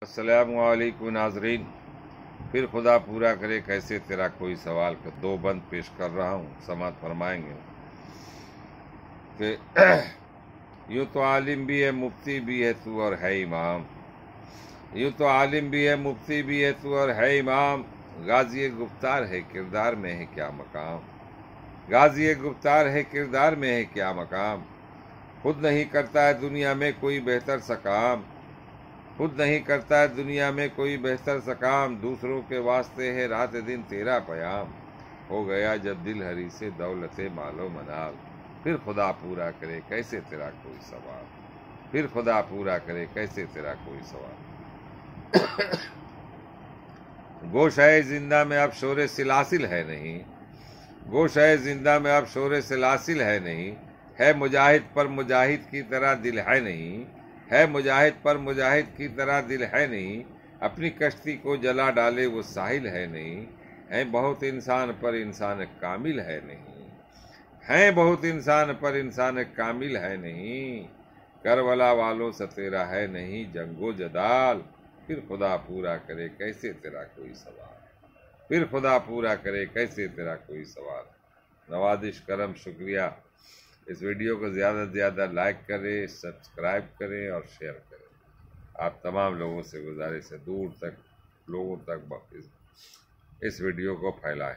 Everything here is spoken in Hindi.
अस्सलामुअलैकुम नाजरीन, फिर खुदा पूरा करे कैसे तेरा कोई सवाल का दो बंद पेश कर रहा हूँ। समात फरमाएंगे कि यूँ तो आलिम भी है मुफ्ती भी है तू और है इमाम। यूँ तो आलिम भी है मुफ्ती भी है तू और है इमाम। गाजी गुफ्तार है किरदार में है क्या मकाम। गाजी गुफ्तार है किरदार में है क्या मकाम। खुद नहीं करता है दुनिया में कोई बेहतर सा काम। खुद नहीं करता है दुनिया में कोई बेहतर सा काम। दूसरों के वास्ते है रात दिन तेरा पयाम। हो गया जब दिल हरी से दौलते मालो मनाल। फिर खुदा पूरा करे कैसे तेरा कोई सवाल। फिर खुदा पूरा करे कैसे तेरा कोई सवाल। गोशाए जिंदा में अब शोरे सिलासिल है नहीं। गोशाए जिंदा में अब शोरे सिलासिल है नहीं। है मुजाहिद पर मुजाहिद की तरह दिल है नहीं। है मुजाहिद पर मुजाहिद की तरह दिल है नहीं। अपनी कश्ती को जला डाले वो साहिल है नहीं। है बहुत इंसान पर इंसान कामिल है नहीं। है बहुत इंसान पर इंसान कामिल है नहीं। करबला वालों से तेरा है नहीं जंगो जदाल। फिर खुदा पूरा करे कैसे तेरा कोई सवाल। फिर खुदा पूरा करे कैसे तेरा कोई सवाल। नवाजिश करम शुक्रिया। इस वीडियो को ज़्यादा से ज़्यादा लाइक करें, सब्सक्राइब करें और शेयर करें। आप तमाम लोगों से गुजारिश है दूर तक लोगों तक इस वीडियो को फैलाएं।